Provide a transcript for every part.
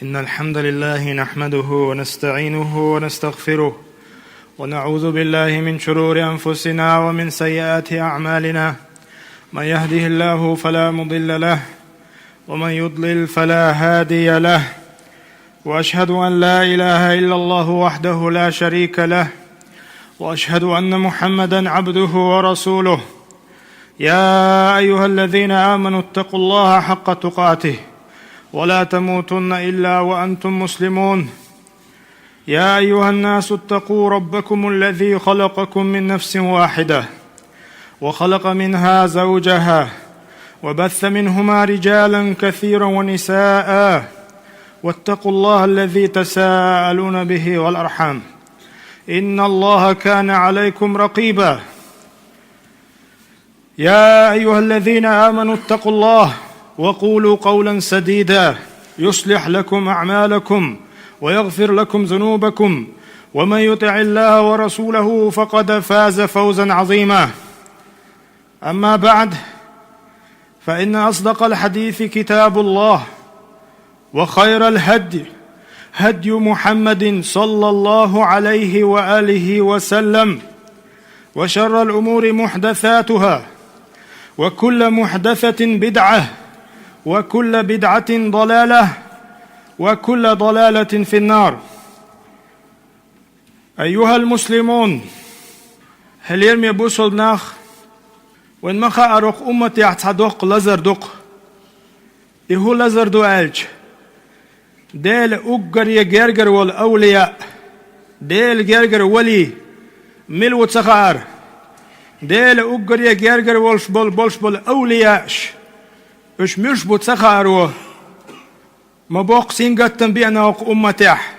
إن الحمد لله نحمده ونستعينه ونستغفره ونعوذ بالله من شرور أنفسنا ومن سيئات أعمالنا. من يهده الله فلا مضل له ومن يضلل فلا هادي له، وأشهد أن لا إله إلا الله وحده لا شريك له، وأشهد أن محمدًا عبده ورسوله. يا أيها الذين آمنوا اتقوا الله حق تقاته ولا تموتن إلا وأنتم مسلمون. يا أيها الناس اتقوا ربكم الذي خلقكم من نفس واحدة وخلق منها زوجها وبث منهما رجالا كثيرا ونساء، واتقوا الله الذي تساءلون به والأرحام إن الله كان عليكم رقيبا. يا أيها الذين آمنوا اتقوا الله وقولوا قولا سديدا يصلح لكم أعمالكم ويغفر لكم ذنوبكم، ومن يطع الله ورسوله فقد فاز فوزا عظيما. أما بعد، فإن أصدق الحديث كتاب الله، وخير الهدي هدي محمد صلى الله عليه وآله وسلم، وشر الأمور محدثاتها، وكل محدثة بدعة، وكل بدعة ضلالة، وكل ضلالة في النار. أيها المسلمون، هل يرمي بوصل ناخ وإن مخا أروق أمتي أعتصدوق لزردوق إهو لزردو ألج ديل أقر يجرجر والأولياء ديل جرجر ولي ملو تسخار ديل أقر يجرجر والبول أولياءش إش مش بتسخارو ما بوق سينجتن بينا أمتيح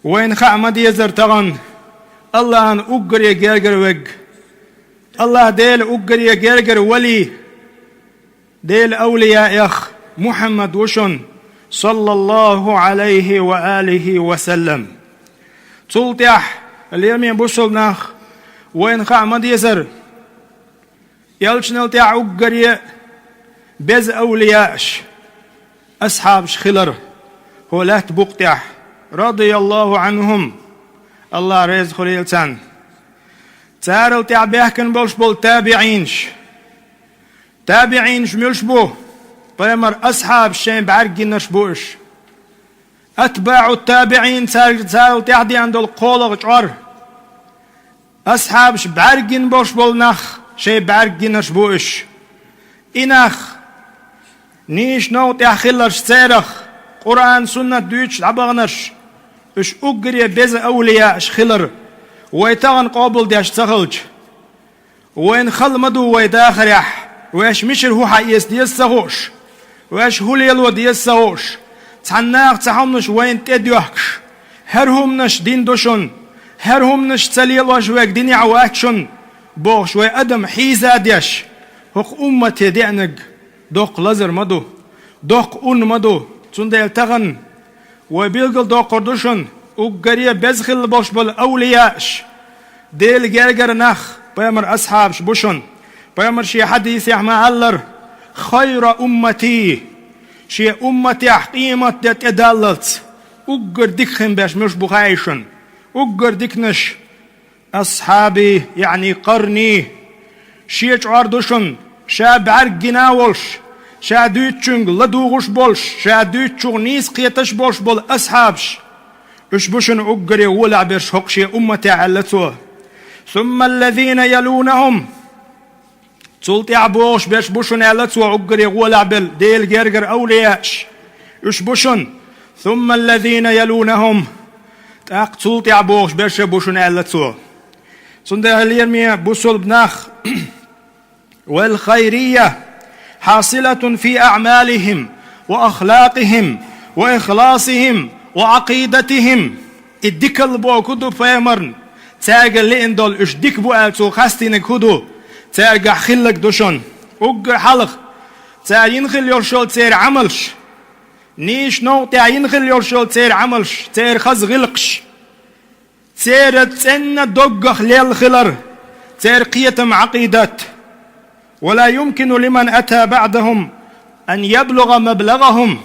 وين خامد يزر تغن الله أن أقر يجرجر وج الله ديل أقر يجرجر ولي ديل أولياء يخ محمد وشن صلى الله عليه وآله وسلم. تلتيح اليمين بوصل ناخ وين خامد يزر يلشنل تاع أقر بز أولياءش أصحابش خلر هو لا تبقتح رضي الله عنهم الله رزق خليلتان تارل تاع بيحكن بولش بول تابعينش ملش بو بيمر أصحاب شين بعرقين نشبوش أتباع التابعين تارل تاع دي عند القولة جعر أصحابش بعرقين بولش بول نخ شي بعرقين نشبوش إنخ نيش نوت يخلرش سيرخ قرآن سنة دويتش عبغنش اش اقري بز أولياء اش خلر ويتغن قابل ديش تخلج وين خلمدو ويداخر يح ويش مشر هو حيس ديس سهوش ويش هوليلو ديس سهوش تعناق تحمنش وين تديوحكش هرهم نش دين دوشن هرهم نش تسليلوش ويك ديني عواكشن بوش وي أدم حيزا ديش هق أمتي ديعنق دوق لزر مدو دوق أون مدو تندل تغن وبيلقل دوق قردوشن وقرية بزخل بوش بالأولياءش ديل جرجر نخ بيامر أصحابش بوشن بيامر شي حديث يحمى اللر خير أمتي شي أمتي قيمة دت إدالت وقر ديكخن باش مش بخايشن وقر ديكنش أصحابي يعني قرني شيش عردوشن شاب عرقنا ولش شا دوتشنگ لدوغش بولش شا دوتشو نيس قيتش بولش بول أصحابش اش بوشن اقري ولع برش هقشي أمتي علتو ثم الذين يلونهم تلتي عبوش برش بوشن علتو اقري ولع بل ديل جرجر أولياش اش بوشن ثم الذين يلونهم تاق تلتي عبوش برش بوشن علتو سنده اليرمية بوصل بناخ والخيرية حاصلة في أعمالهم وأخلاقهم وإخلاصهم وعقيدتهم الدكال بو كدو فيمرن تاقل لئن دول اش ديك بو ألتو خاستينك كدو تاقع خلق دوشون اقر حلق تا ينخل يرشول تير عملش نيش نو تا ينخل يرشول تير عملش تير خز غلقش تير تسن دقخ ليل خلر تير قيتم عقيدات ولا يمكن لمن أتى بعدهم أن يبلغ مبلغهم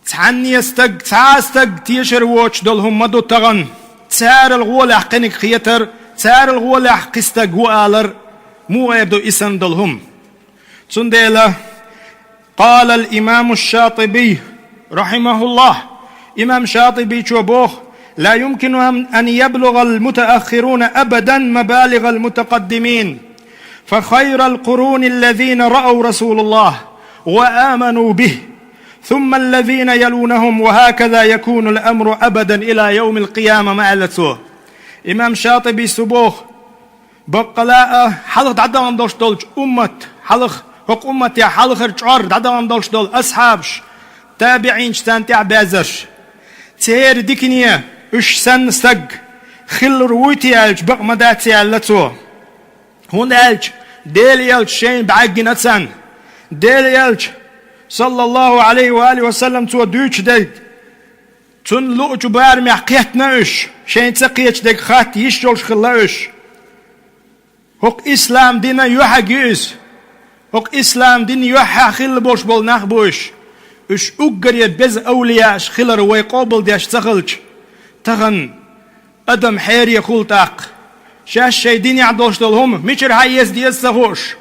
تعنيستق تعاستق تيشر ووش دولهم مدو تغن تار الغول أحقنك خيتر تار الغول أحقستق وآلر مو يبدو إسن دولهم تنديلا قال الإمام الشاطبي رحمه الله إمام شاطبي شوبوخ لا يمكن أن يبلغ المتأخرون أبدا مبالغ المتقدمين فخير القرون الذين رأوا رسول الله وآمنوا به ثم الذين يلونهم وهكذا يكون الأمر أبدا إلى يوم القيامة مع الأسوه إمام شاطبي سبوخ بقلاء حلق عدوان دوش دولج أمة حلق هق أمة يا حلق رجعر عدوان دوش دول أصحابش تابعين شتان تعبازش تير ديكنية اش سن سق خل رويتي ألج بق مداتي ألتو هون ألج ديل يلج شين بعقين أتسان ديل يلج صلى الله عليه وآله وسلم تو دوش ديك تون لؤج بارمي حقيتنا اش شين تقيتش ديك خات يشجلش خلاش هق إسلام دينا يحقيس هق إسلام دين يحا خل بوش بول نخبوش اش اقر بز أولياش خلر ويقوبل ديش تخلج تغن أدم حير يقول تاق شاش شايدين يعدوش دولهم ميشر هايز ديز سهوش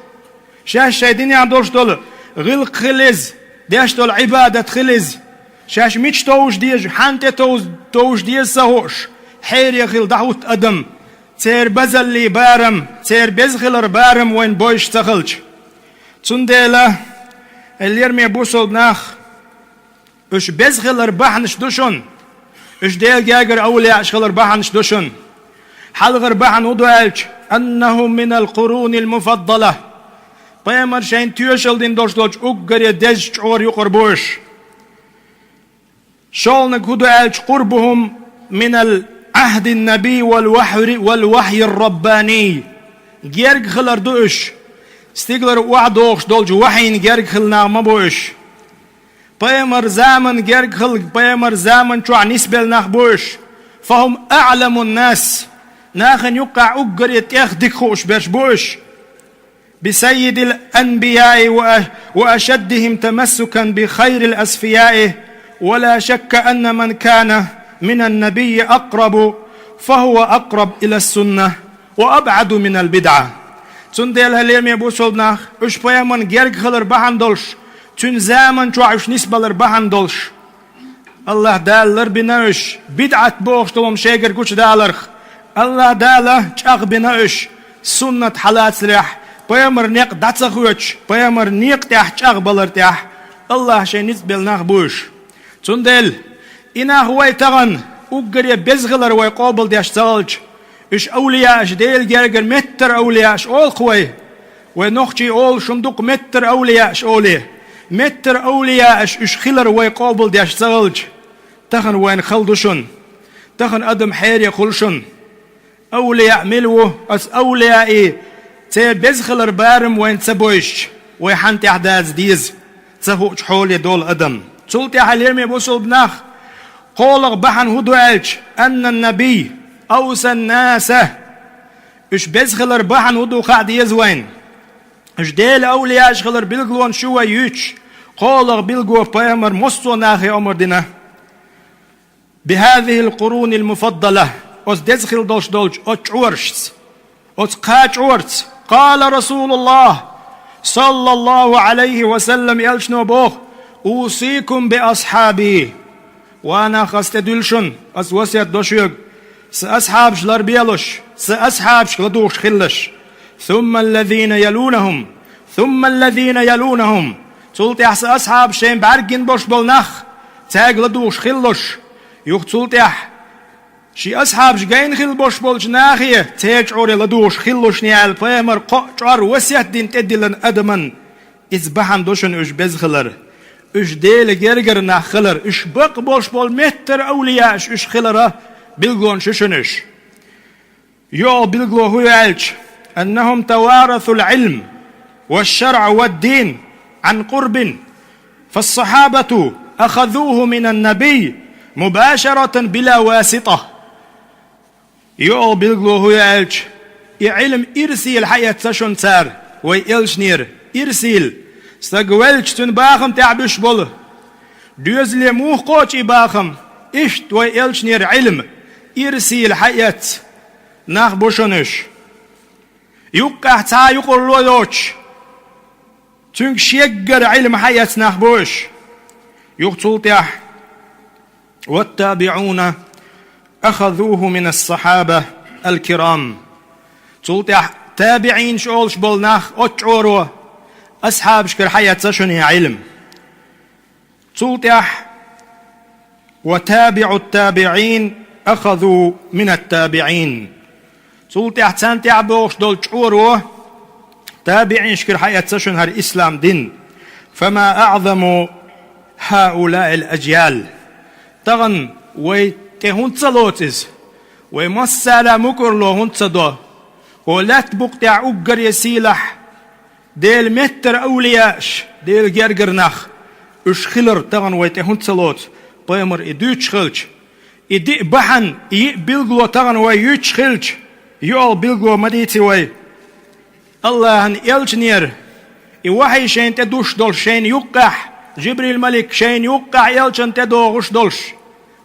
شاش شايدين يعدوش دول غلق خلز ديش دول عبادة خلز شاش ميش توش ديج حانت توش ديز سهوش حير يخل دعوت أدم تير بزل لي بارم تير بزخلر بارم وين بوش تخلج تنديلا اللي يرمي بوصل ناخ اش بزخلر بحنش دوشن اش ديل جاجر أولياء اشخلر بحنش دوشن حلغر بحن ودوالج أنه من القرون المفضلة بيامر شين تيوشل دين دوش دوش اقر يدج عور يقربوش شولنك ودوالج قربهم من عهد النبي والوحي الرباني جيرج خلر دوش ستيغلر وعدوش دولج وحين جيرج خلنا مبوش بيامر زامن جيرج خلق بيامر زامن شو نسبل نخبوش فهم أعلم الناس ناخن يقع أقر يتيخدك خوش بوش بسيد الأنبياء وأشدهم تمسكا بخير الأسفياء ولا شك أن من كان من النبي أقرب فهو أقرب إلى السنة وأبعد من البدعة تنديل هليم يبوصلنا اش بيامن جيرج خلر بحندولش تن زامن شو عش نسبة بحندولش الله دالر بناش بدعة بوش تلوم شاكر كوش دالرخ الله داله چاق بناش سنة حالات سريح بيامر نيق داتسخوش بيامر نيق تح چاق بلر تح الله شي نسبة نخبوش تنديل إنا هواي تغن أقر بزغلر ويقابل ديش تالج إش أولياش ديل جرجر متر أولياش أول خوي ونخشي أول شندوق متر أولياش أولي متر أولياش إش خلر ويقابل ديش تالج تغن وين خلدشن تغن أدم حير يخلشن أولياء ملو أس أولياء تي بزغلر بارم وين تسبوش ويحنت أحداث ديز تسهوش حولي دول أدم تلتي حليمي بوصل بناخ قولغ بحن هدوالج أن النبي أوسى الناس إش بزخلر بحن هدو قاعد يزوين إش ديل أولياء إشخلر بلغلون شوى يوش قولغ بلغو بيامر مصو ناخي أمر دينا بهذه القرون المفضلة أس دزخل دوش دولج أتعورش أتقاچورت قال رسول الله صلى الله عليه وسلم يلشنو بوخ أوصيكم بأصحابي وانا خستدلشن از وسيت دوشيق سأصحاب شلر بيلوش سأصحاب شلدوش خلش ثم الذين يلونهم تلتح سأصحاب شين بارجين بوش بولنخ تاق لدوش خلش يوخ تلتح شي أصحاب شجين خل بوش بولش ناخية تاج عوري لدوش خلش نيال بيمر قعر وسيت دين تدلن أدمن إز بحن دوشن اش بزخلر اش ديل جرجر نخلر اش بق بوش بول متر أولياش اش خلره بلغون ششنش يو بلغو هو يعلش أنهم توارثوا العلم والشرع والدين عن قرب فالصحابة أخذوه من النبي مباشرة بلا واسطة يو بلغو هو يعلش علم إرسيل حياة سشن سار ويلش نير إرسيل استقوالش تنباخم تعبش بوله Düzle muhkoç ibahım. İşt ve elçnir ilm. İrsil hayat. Nach boşanış. Yukkah ta yukurlu doç. Çünkü şegger ilm hayat nach boş. Yuktultiyah. والتابعون أخذوه من الصحابة الكرام تلتح تابعين شولش بولناخ أتشورو أصحاب شكر حياة سشني علم تلتح وتابع التابعين أخذوا من التابعين تلتح تنتع بوش دول تشورو تابعين شكر حياة سشن هر إسلام دين فما أعظم هؤلاء الأجيال تغن ويتهون تصلوتز ويمسالة مكرلو هون تصدو ولات بقتع أقر يسيلح ديل متر أولياش ديل جرجرناخ إش خلر تغن ويتهون تصلوت بيمر إدوش خلش إدي بحن يبلغلو تغن ويوش خلش يول بلغلو مديتي وي الله هن إلجنير إوحي شين تدوش دول شين يقح جبريل ملك شين يوقع يلجن تدو غش دولش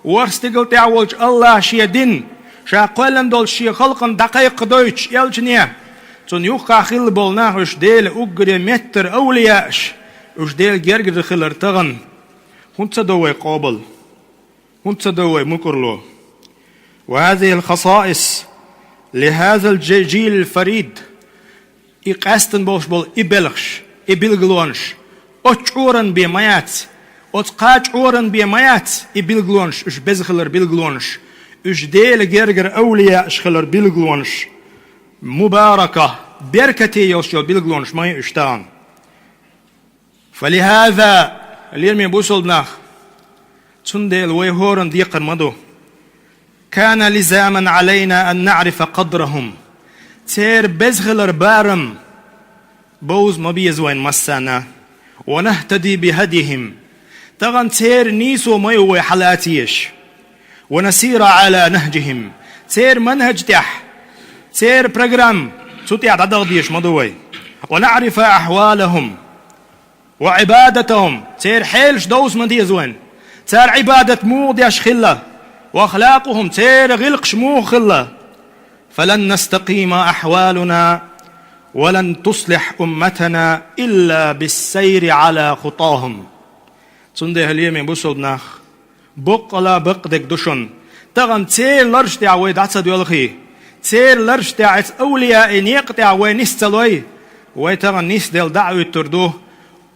ورستقل تعولج الله شي دين شا قولن دول شي خلقن دقيق دويتش يلجنيا تون يوقع خل بولناه وش ديل أقري متر أولياش وش ديل جرجر خلر تغن هنت دوي قابل هنت دوي مكرلو وهذه الخصائص لهذا الجيل الفريد إقاستن بوش بول إبلغش إبلغلونش أتشورن بمايات أتقاچورن بمايات إبلغلونش إش بزخلر بلغلونش إش ديل جرجر أولياء إشخلر بلغلونش مباركة بركتي يوشيو بلغلونش ما يشتان فلهذا اليوم يبوصل بناخ تنديل ويهورن ديقر مدو كان لزاما علينا أن نعرف قدرهم تير بزخلر بارم بوز مبيز وين مسانا ونهتدي بهديهم تغن تير نيسو ميوي حلاتيش ونسير على نهجهم تير منهج تح تير برنامج تطيع تدغديش مدوي ونعرف أحوالهم وعبادتهم تير حيلش دوس مديز وين تير عبادة موديش خلة وأخلاقهم تير غلقش مو خلة فلن نستقيم أحوالنا ولن تصلح أمتنا إلا بالسير على خطاهم تنده اليوم بوصلناخ بقلا بقدك دشن تغن تير لرشتي عوي دعسد يلخي تير لرشتي عت أولياء نيقتي عوي نستلوي ويتغن نسدل دعوي تردوه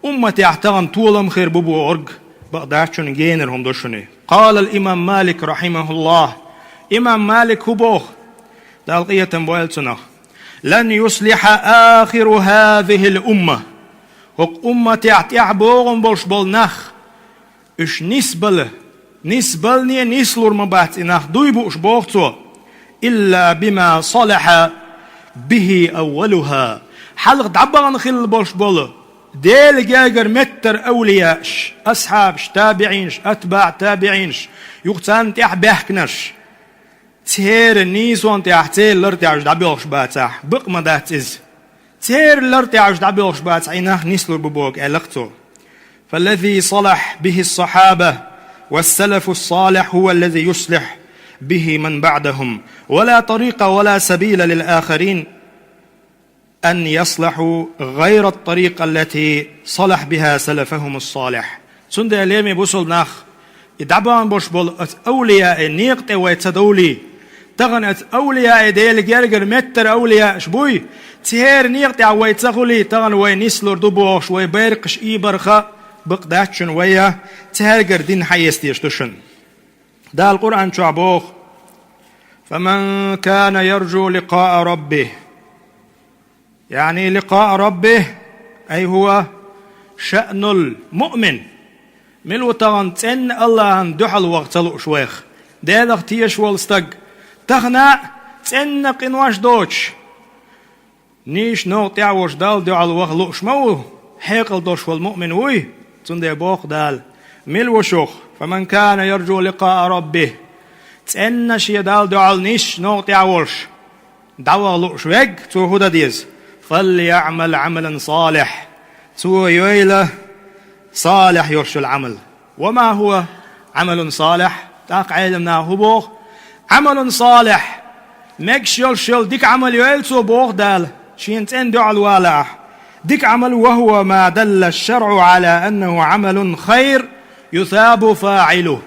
أمتي احتغن طولم خير ببو أرق بقداشن جينرهم دشني قال الإمام مالك رحمه الله إمام مالك هبوخ دالقية بويلتناخ لن يصلح آخر هذه الأمة هق أمة تعبوغن بولش بولناخ إش نسبلني نسلور مبات إناخ دويبوش بوغتو إلا بما صلح به أولها حلق دعبغن خل بولش بوله ديل جاجر متر أولياش أصحابش تابعينش أتباع تابعينش يقتان تحبهكنش تير نيسون تحتير لرتعش دعبيوش باتح بق مدات إز تير لرتعش دعبيوش باتح إناخ نسلور ببوغ ألقتو فالذي صلح به الصحابة والسلف الصالح هو الذي يصلح به من بعدهم ولا طريق ولا سبيل للآخرين أن يصلحوا غير الطريقة التي صلح بها سلفهم الصالح سند اليوم بوصل ناخ يدعبان بوش بول أولياء نيقت ويتدولي تغنت أولياء ديل جرجر متر أولياء شبوي تهير نيقت ويتسغلي تغن وينسلور دبوش ويبرقش إيبرخا بقداتشن ويا تهرجر دين حيستيشتشن دا القرآن شعبوخ فمن كان يرجو لقاء ربه يعني لقاء ربه أي هو شأن المؤمن ملو تغن تن الله ان دحل وقتلو شويخ ديدغ تيش والستق تغنى تن قنواش دوش نيش نو تعوش دال دعال وغلو شمو حيقل دوش والمؤمن وي تندي بوخ دال ملو شوخ فمن كان يرجو لقاء ربه تن شي دال دعال نيش نو تعوش دعوالو شويق تو هدا ديز فليعمل عملا صالح تو يويله صالح يرشو العمل وما هو عمل صالح؟ تاق علمنا هو بوغ عمل صالح مكشل شل ديك عمل يلسو بوغ دال شين تندو على الوالع ديك عمل وهو ما دل الشرع على أنه عمل خير يثاب فاعله.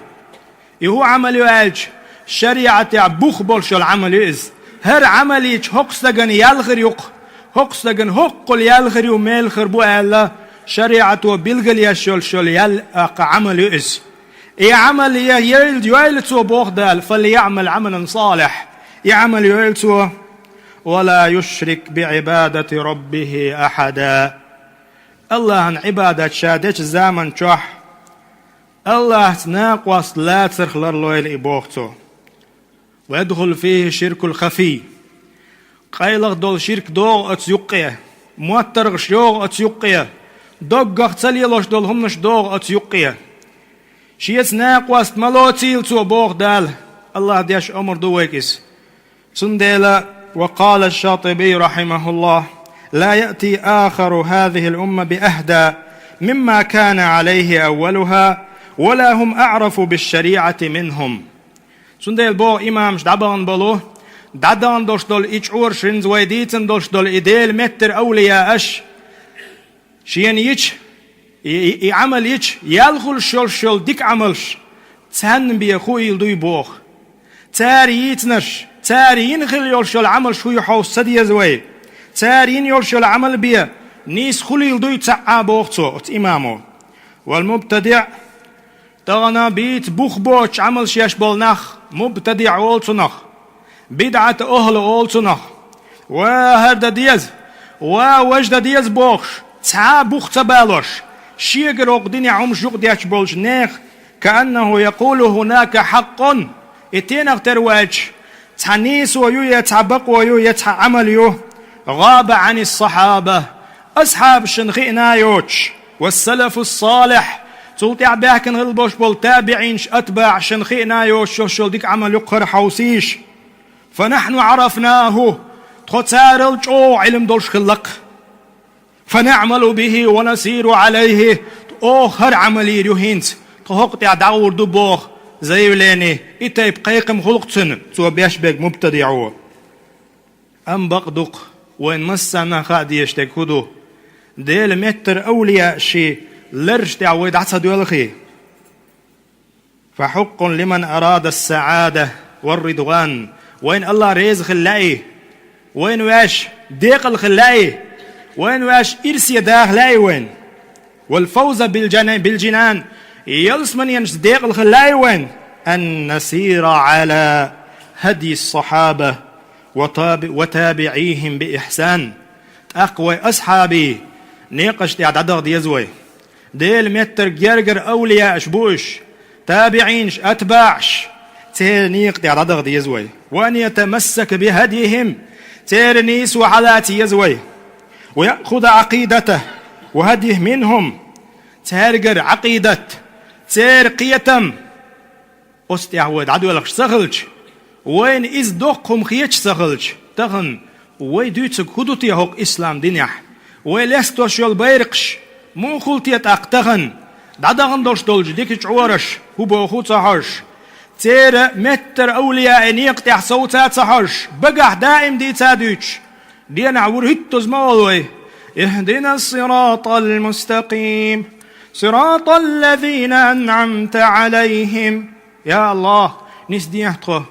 يهو عمل يلج شريعة بوخ بولش العمل يز هر عمل يج هقستغن يالغر يق هقستغن هقل يالغر يميلغر بو ألا شريعة بلغل يشل شل يالق عمل يز اي عمل يلد يلتو بوغ دال فليعمل عملا صالح يعمل يلتو ولا يشرك بعبادة ربه أحدا. الله عن عبادة شادش زامن شح الله تناقوس لا ترخلر لويل إبوغتو ويدخل فيه شرك الخفي قيلغ دول شرك دوغ أتيقية موترغ شيوغ أتيقية دوغغ تليلوش دول همنش دوغ أتيقية شيت ناقوس ملوتيل تو بوغ دال الله ديش أمر دويكس سنديلا. وقال الشاطبي رحمه الله لا يأتي آخر هذه الأمة بأهدى مما كان عليه أولها ولا هم أعرف بالشريعة منهم. سنديل بو إمامش دابان بلو دادان دوش دول إيش شرنز ويديتن دوش دول إديل متر أولياء أش شين يش يعمل يش يالخل شل ديك عملش تهن بيخو يلدوي بوخ تاري يتنش تاري ينخل يولشل عمل شو يحوس سدي زوي تارين يولشل عمل بيه نيس خلي يلدوي تسعى بوختو ات إمامو. والمبتدع تغنى بيت بوخ بوش عمل شيش بولنخ مبتدع أولتنخ بدعة أهل أولتنخ وهرد ديز ووجد ديز بوخش تسعى بوخ تبالوش شيقر وقديني عمش يقديش بولش نيخ كأنه يقول هناك حق اتينغ ترواج تعنيس ويو يتعبق ويو يتعمل يو غاب عن الصحابة أصحاب شنخينا يوش والسلف الصالح تلتع بيهكن غلبوش بول تابعينش أتباع شنخينا يوش شو ديك عمل يقر حوسيش فنحن عرفناه تختار الجو علم دولش خلق فنعمل به ونسير عليه أوخر عملي يهينت تهقطع دعور دبوخ زي ولاني إتايب قيقم خلقتن تو بيشبك مبتدعو أم بقدق وين مسنا خاد يشتك هدو ديل متر أولياء شي لرش تعويد عصد يلخي. فحق لمن أراد السعادة والرضوان وين الله ريز خلاي وين واش ديق الخلاي وين واش إرسي داخ لاي وين والفوز بالجنان يلسمن ينش ديق الخلاي وين أن نسير على هدي الصحابة وتابعيهم بإحسان. أقوى أصحابي نيقش تعدد يزوي ديل متر جرجر أولياء شبوش تابعينش أتباعش تير نيق تعدد يزوي وأن يتمسك بهديهم تير نيس وحالات يزوي ويأخذ عقيدته وهديه منهم تيرجر عقيدة تير قيتم أستعود عدو لك سخلج وين إز دوقهم خيش سخلج تغن ويدوتك خدوتي هوك إسلام دينيح ويلستوش يول بيرقش مو خلتيت أقتغن دادغن دوش دولج ديكش عورش هو بوخوت صحرش تير متر أولياء نيقتح صوتات صحرش بقح دائم دي تادوش دينا عور هتوز مولوي اهدنا الصراط المستقيم صراط الذين أنعمت عليهم. يا الله نسديحتو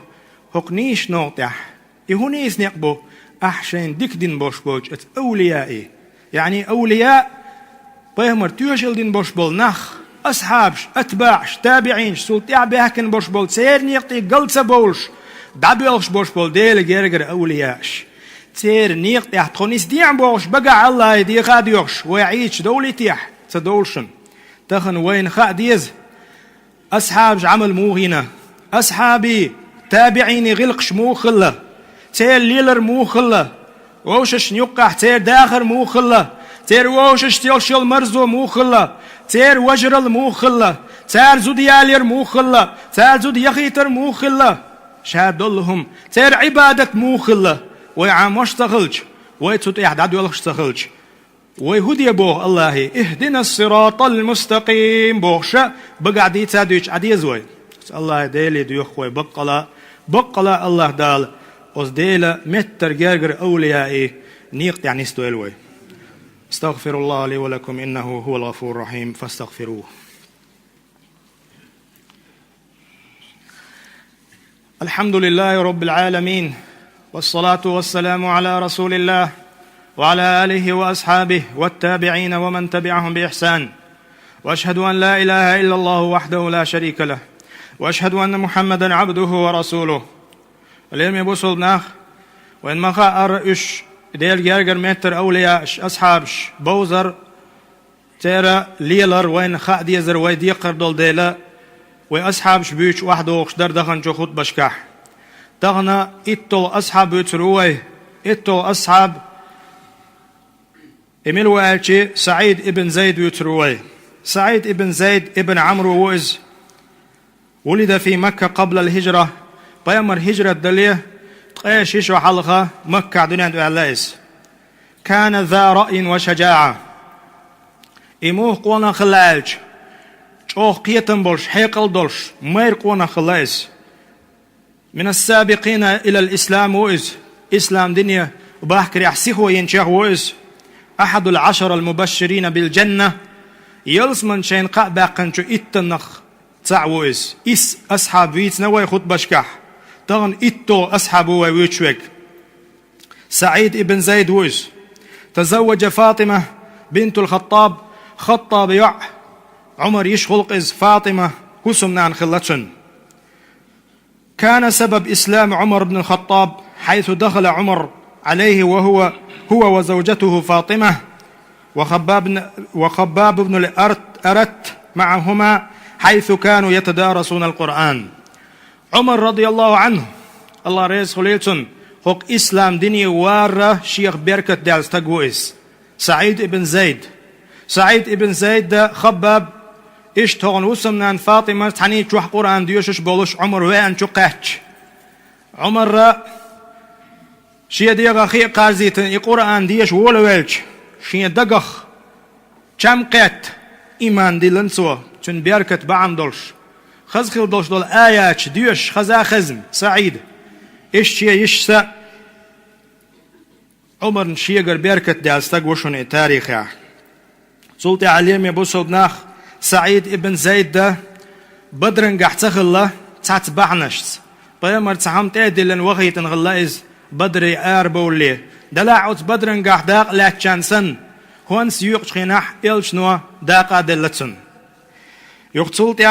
هوك نيش نوطح يهونيس نقبو أحشين ديك دين بوش بوش ات أوليائي يعني أولياء بيهمر تيوشل دين بوش بول نخ أصحابش أتباعش تابعينش سلطيع بيهكن بوش بول سير نيقتي قلت بولش دابيلش بوش بول ديل جيرجر أولياش سير نيقتي تخونيس ديان بوش بقى الله يدي خاديوش ويعيش دولي تيح تدولشن تخن وين خاديز أصحابش عمل مو هنا أصحابي تابعيني غلقش مو خلة تير ليلر مو خلة ووشش نيقح تير داخر مو خلة تير ووشش تيوشل مرزو مو خلة تير وجرل مو خلة تير زود يالير مو خلة تير زود يخيتر مو خلة شاد دلهم تير عبادة مو خلة ويعام وش تخلج ويتسوت إحداد يولخش تخلج ويهدي بوه الله اهدنا الصراط المستقيم بوخشا بقعدي تادوش عدي زوي الله ديلي ديوخوي بقلا الله دال اوز ديلا متر جرجر اوليائي نيقت يعني استويلوي استغفر الله لي ولكم انه هو الغفور الرحيم فاستغفروه. الحمد لله رب العالمين والصلاة والسلام على رسول الله وعلى آله وأصحابه والتابعين ومن تبعهم بإحسان وأشهد أن لا إله إلا الله وحده لا شريك له وأشهد أن محمدا عبده ورسوله. اليوم يبوصل بناخ وإن مخا أرش ديل جرجر متر أولياء أصحابش بوزر تيرا ليلر وين خا ديزر ويديقر دول ديلا وأصحابش بيش واحد وقش در دخن جو خود بشكح دغنا إتو أصحاب يتروي إتو أصحاب إميلو ألشي سعيد ابن زيد يتروي. سعيد ابن زيد ابن عمرو وإز ولد في مكة قبل الهجرة بيامر هجرة دليه تقايش يشوى حلقة مكة دنيا دعاليس. كان ذا رأي وشجاعة إموه قوانا خلالج شوخ قيتن بولش حيقل دولش مير قوانا خلايس من السابقين إلى الإسلام وإز إسلام دنيا وباحكر يحسيه ينشاه وإز أحد العشر المبشرين بالجنة يلسمن شين قابقن شو إتنخ تعويز إس أصحاب ويت نوي خد بشكح تغن إتو أصحاب ويتشوك. سعيد ابن زيد ويز تزوج فاطمة بنت الخطاب خطاب يع عمر يشخلق إز فاطمة كسمنان خلتشن. كان سبب إسلام عمر بن الخطاب حيث دخل عمر عليه وهو وزوجته فاطمة وخباب بن الأرت معهما حيث كانوا يتدارسون القرآن. عمر رضي الله عنه الله رئيس خليلتون حق إسلام ديني وارة شيخ بركة دالس تقويس. سعيد ابن زيد دا خباب اشتغن وسمنان فاطمة تعني تشوح قرآن ديوشش بولش عمر وين شقاتش عمر شيا ديغا خي قارزيتن القرآن ديش ولا ويلش شيا دقخ كم قات إيمان دي سوا تن بيركة بعم دولش خزخل دولش دول آيات ديوش خزا خزم. سعيد إيش شيا يشسا عمر شيا بيركة دي استقوشون تاريخ سلطي عليم يبوسو بناخ سعيد ابن زيد ده بدرن قحتخ الله تاتبعنشت بيامر تحم تعدلن وغيتن غلايز بدري بولي دلاعوت بدرن قح داق لا تشانسن هون سيوق شخيناح إلشنوا داقا دلتسن يقتلت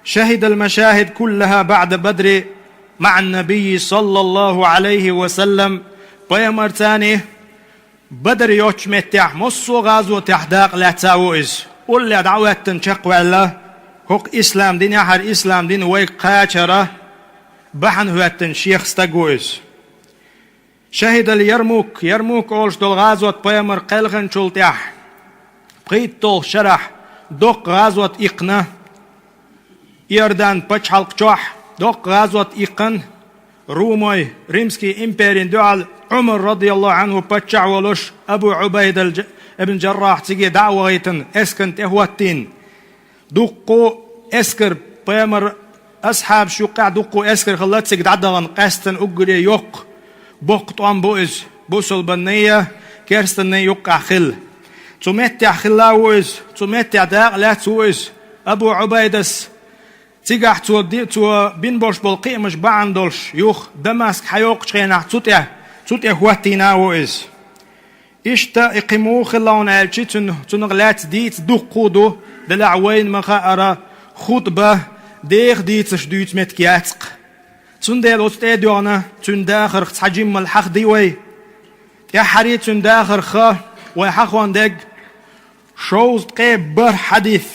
شهد المشاهد كلها بعد بدر مع النبي صلى الله عليه وسلم بيامر تاني بدر يوش متح مصو غازو تحداق لا تاويز ولا دعوة تنشق ولا هوك إسلام دين يحر إسلام دين ويقاتشرة بحن هو التنشيخ استقويز. شهد اليرموك أولش دول غازوة بيامر قلغن شلتح بقيت طول شرح دوق غازوة إقنا إيردان بچ حلق جوح دوق غازوة إقن رومي ريمسكي إمبيرين دوال عمر رضي الله عنه بچع ولش أبو عبيد ابن جراح تيجي دعوة غيتن اسكن تهوتين دوقو اسكر بيامر أصحاب شقع دوقو اسكر خلات سيقد عدغن قاستن أقري يوق بوقتوان بوئز بوصل بنية كيرستن يوقع خل تمتع خلاويز تمتع داق لا تويز أبو عبيدس تيجح تو بين بوش بالقي مش بعندولش يوخ دمسك حيوق شينح تتع هوتينا ويز إشتا إقيمو خلاون ألشي تنغلات ديت دوقودو دلعوين مخاءرة خطبة ديخ ديت شدوت متكياتق تندل أستيدونا تنداخر تحجم الحق ديوي يا حري تنداخر خا ويحخوان دق شوز قيب بر حديث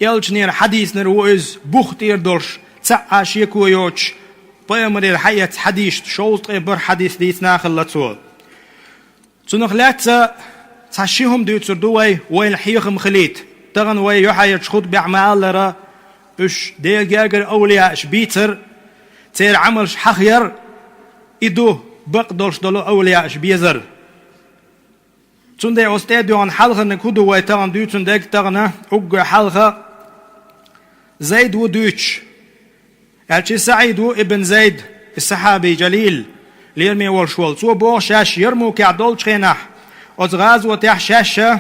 يلش نير حديث نرويز بوختير دولش تسعى شيكو يوتش بيامر الحياة حديث شوز قيب بر حديث ديت ناخل لتول تنخلات تحشيهم ديوتر دوي وين حيخم خليت تغن وي يحيى شخود بعمال لرا اش ديل جاجر أولياء اش بيتر تير عمل حخير إدو بقدرش دلو أولياء اش بيزر تندي أستديون حلقة نكودو ويتان دو تندي كتغنا أقو حلقة زيد ودوش الشي سعيد ابن زيد الصحابي جليل ليرمي والشوال سو بوغ شاش يرمو كعدول شخينح أزغاز وتح شاشة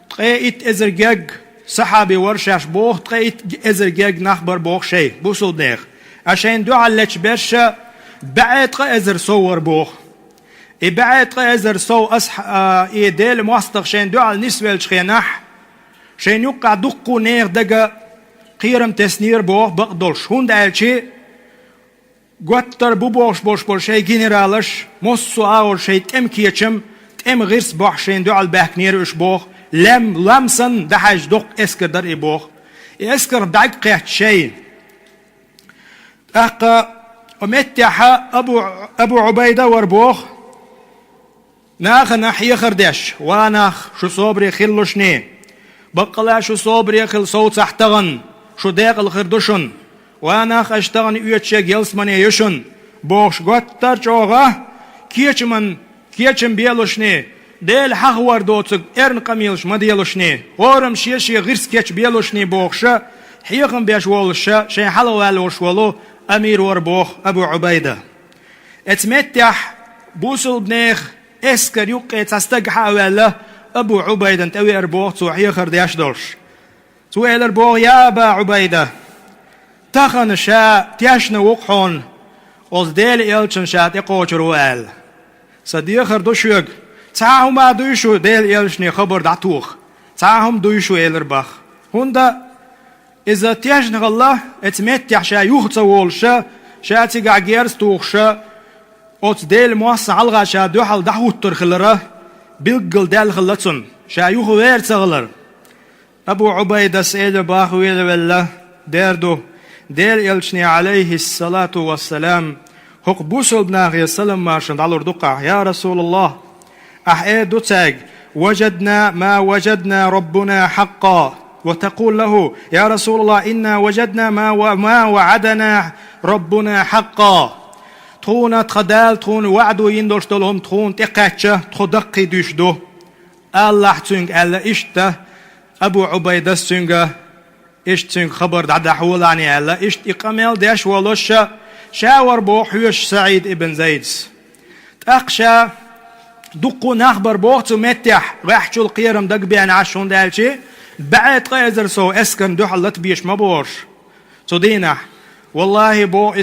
تقيت إزرقاق صحابي ورشاش بوغ تقيت إزرقاق نخبر بوغ شي بوصل ديغ عشان دو علش برشا بعد قيزر صور بوغ بعد قيزر صو ديل موستق شان دو على نسوة الشخينح شان يقع دقو نيغ دقا قيرم تسنير بوغ بقدلش هون دالشي قوتر بوبوش بوش شي جنرالش موسو آور شي تم كيتشم تم غيرس بوغ شان دو على باكنير اش بوغ لمسن دحاج دق اسكر در بوغ اسكر دعق قيحت شي اقا ومتح ابو عبيدة وربوغ ناخ نحيا خردش واناخ شو صبري خلوشني بقلا شو صبري خل صوت تحتغن شو داخل خردشن واناخ اشتغن يوتشك يلسمن يشن بوش قطر جوغا كيچم بيلوشني ديل حغور دوتك ارن قميلش ما ديلوشني ورم شيشي غيرس كيچ بيلوشني بوخشا حيقم بيش والشا شي حلو والوش ولو امير وربوخ ابو عبيدة اتمتح بوصل بنيخ اسكر يوقع تستقح اولا ابو عبيدة انتوي اربوخ تو حيخر دياش دولش تو الاربوخ يا ابا عبيدة تخن شا تياشنا وقحون وزديل إلشن شات يقوشر وقال صديقر دوشوك تعاهم ما دوشو ديل إلشني خبر دعتوخ تعاهم دوشو إلربخ هوندا إذا تياشنا الله اتمتح شا يوختصوول شا تيقع جيرس توخ شا اوت ديل مواسع علغا شا دوحل دحوتر خلره بيلقل ديل خلتسن شا يوخ وير تغلر أبو عبيدة سيد باخ ويل بالله ديردو ديل يلشني عليه الصلاة والسلام هق بوسل بناغي السلام مارشن دالور دقع يا رسول الله أحيد دوتاق وجدنا ما وجدنا ربنا حقا وتقول له يا رسول الله إنا وجدنا ما وعدنا ربنا حقا تخون تخدال تخون وعدو يندوش دولهم تخون تقاتشة تخدقي دوش دو الله تنك ألا إشته أبو عبيدة سنجا إشتنك خبر دعدا حول عني ألا إشت إقامل داش ولوشا شاور بوحيوش سعيد ابن زيد تأقشا دقو نخبر بوحتو متح راحشو القيرم دق بيان عشون دالشي بعد قيزر سو اسكن دوحلت بيش مبورش تدينح والله بو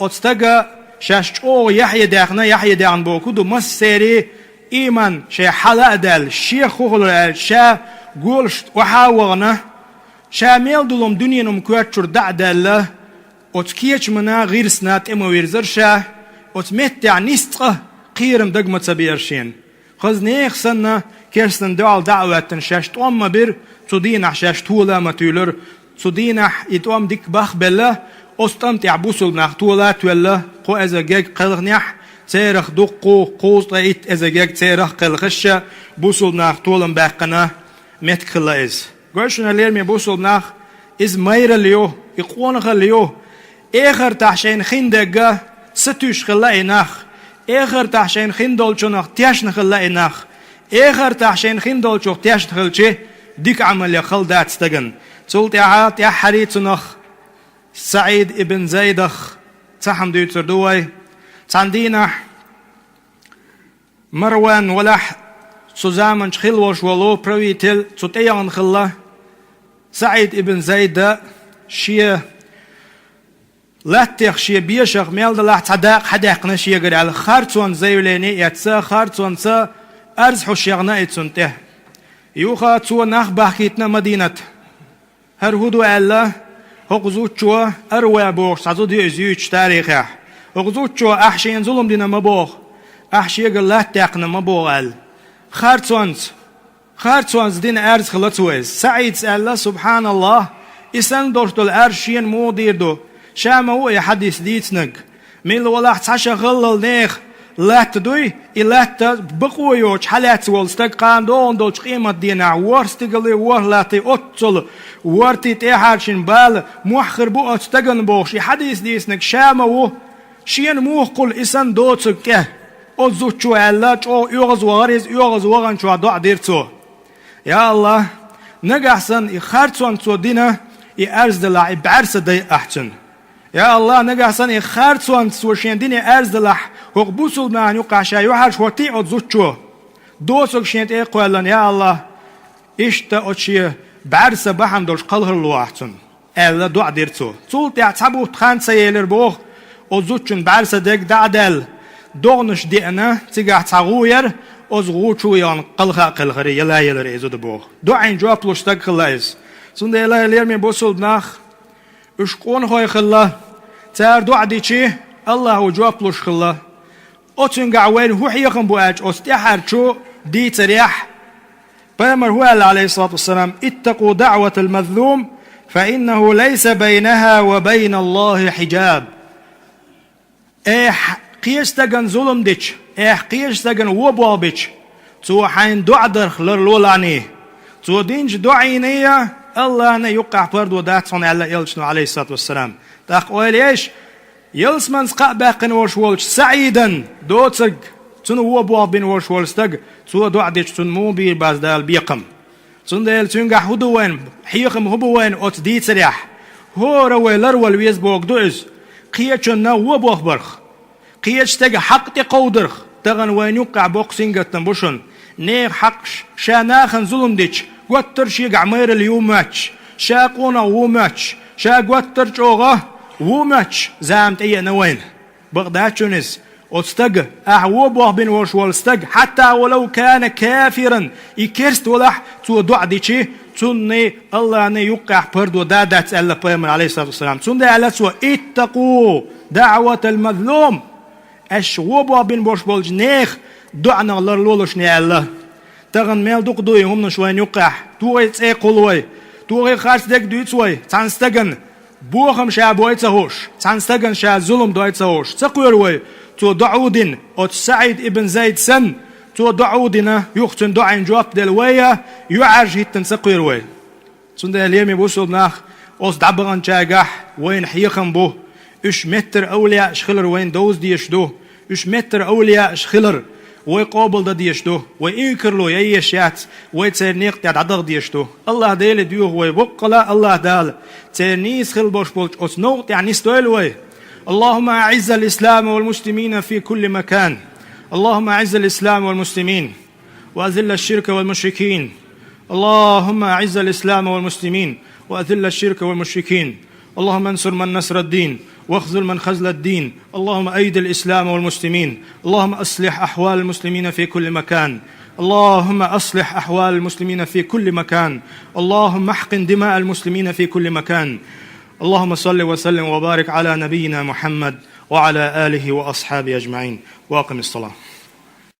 استقى شاشو يحيى داخنا يحيى داخن بو كدو مسيري إيمان شي حلاء دال شي خوغل شا قولش وحاوغنا شامل دولم دنيانم كواتشور دعدالله وتكيش منا غير سنات اما ويرزرشا وتمتع نستقه قيرم دقمة سبيرشين خزنيخ سنة كيرسن دوال دعوة شاش توام بير تدينح شاش تولا متولر تدينح يتوام ديك باخ بالله استمتع بوصل ناخ تولا تولا قو ازا جاك قلغنيح تيرخ دقو قوز طيت ازا جاك تيرخ قلغشا بوصل ناخ تولم باقنا متكلا از قوشنا ليرمي بوصل ناخ از مير اليو يقوانخ اليو اخر تحشين خندقا ستوش خلا ناخ اخر تحشين خندول شنخ تياشن خلا ناخ اخر تحشين خندول شو تياشن خلشي ديك عمل يخل دات استغن تولت عات يا حريت نخ سعيد ابن زيدخ تحم ديتر دوي تاندينا مروان ولح سوزامن خلوش ولو برويتل تطيعن خلا سعيد ابن زيد شيه لاتيخ شي بيشخ ميل دلح تعداق حداقنا شي يقر على خارتون زيوليني يتسا خارتون سا أرزحو شيغنا يتسنته يوخا تو ناخ باحكيتنا مدينة هرهدو ألا هقزوتشو أروى بوغ سعزو دي ازيوش تاريخه هقزوتشو أحشين ظلم دينا مبوغ أحشي يقر لاتيقنا مبوغ أل خارتونز دين أرز خلطوز سعيد سألا سبحان الله إسان دورتو الأرشين مو ديردو شامه هو حديث ديتنك ميل ولا تعشى غلل نيخ لا تدوي إلا تبقوا يوش حالات والستك قاندون دولش قيمة دينا ورستقلي ورلاتي أتصل ورتي تيحارشين بال موخر بو أتستقن بوش حديث ديتنك شامه هو شين موخ قل إسان دوتك أزوج الله أو يغز وغرز يغز وغن شو دع ديرتو يا الله نجحسن يخرجون تو دينا يأرز دلع بعرس دي أحسن يا الله نجحسن يخرجون تو شين دينا أرز دلع وقبوسل ما يقع شيء يحرش وطيع أزوجه دوسك شين تقولن يا الله إشتا أشياء بعرس بحن دوش قلها الله أحسن الله دع ديرتو تول تعتبو تخان سيلر بوخ أزوجن بعرس ديك دعدل دغنش دينا تيجا تعوير أزغوشو يان قلها يلا يلا إزود بوخ دعين جواب لشتاق خلاص سند يلا يلا من بوصل ناخ إشقون هاي خلا تار دع ديشي الله وجواب لش خلا أتنقع وين هو حيقن بواج أستحر شو دي تريح بامر هو عليه الصلاة والسلام اتقوا دعوة المظلوم فإنه ليس بينها وبين الله حجاب قيستغن ظلم ديش قيستغن وبوابيش تو حين دعدر لرلولاني تو دينج دعينية الله أنا يقع فرد ودات صنع الله يلشنو عليه الصلاة والسلام تقول إيش يلسمن سقا باقن وشولش سعيدا دوتسق تنو وبوابين وشولستق تو دعديش تنمو بير باز دال بيقم تندل تنقع هدوين حيقم هبوين أوت دي تريح هو روي لرول ويزبوك دوز قيتشن وبوخ برخ قيتش تجا حق تقودرخ تغن وين يقع بوكسينغ تنبوشن نير حق شاناخن ظلم ديش قوتر شيق عمير اليوم ماتش شاقونا وماتش شا قوتر جوغه وماتش زامت ايه نوين بغداتشونس أستج أعوبه بين وش والستج حتى ولو كان كافرا يكرست ولح تو دع ديشي توني الله أن يقع برد ودادات الله بيمن عليه الصلاة والسلام توني على سو اتقوا دعوة المظلوم أشوبه بين وش والجنيخ دعنا الله لولش ني الله تغن ميل دوق دوي هم نشوين يقع توي تقولوي توي خارج دك دويتوي تانستجن بوخم شابوي تهوش تانستجن شا ظلم دوي تهوش تقولوي تو دعودين أو سعيد ابن زيد سن تو دعودنا يختن دعين جواب دلوية يعرج هيتن سقير وي سند اليوم بوصل ناخ أوس دعبغان جاجح وين حيخن بو إش متر أولياء شخلر وين دوز ديش دو إش متر أولياء شخلر ويقابل دا ديش دو وينكرلو يشيات ويتسيرنيق تعد عدغ ديش دو الله ديل ديوه ويبقلا الله دال تيرنيس خل بوش بولش أوس نوغت يعني ستويل وي اللهم أعز الإسلام والمسلمين في كل مكان اللهم أعز الإسلام والمسلمين وأذل الشرك والمشركين اللهم أعز الإسلام والمسلمين وأذل الشرك والمشركين اللهم انصر من نصر الدين واخذل من خذل الدين اللهم أيد الإسلام والمسلمين اللهم أصلح أحوال المسلمين في كل مكان اللهم أصلح أحوال المسلمين في كل مكان اللهم احقن دماء المسلمين في كل مكان اللهم صل وسلم وبارك على نبينا محمد وعلى آله وأصحابه أجمعين واقم الصلاة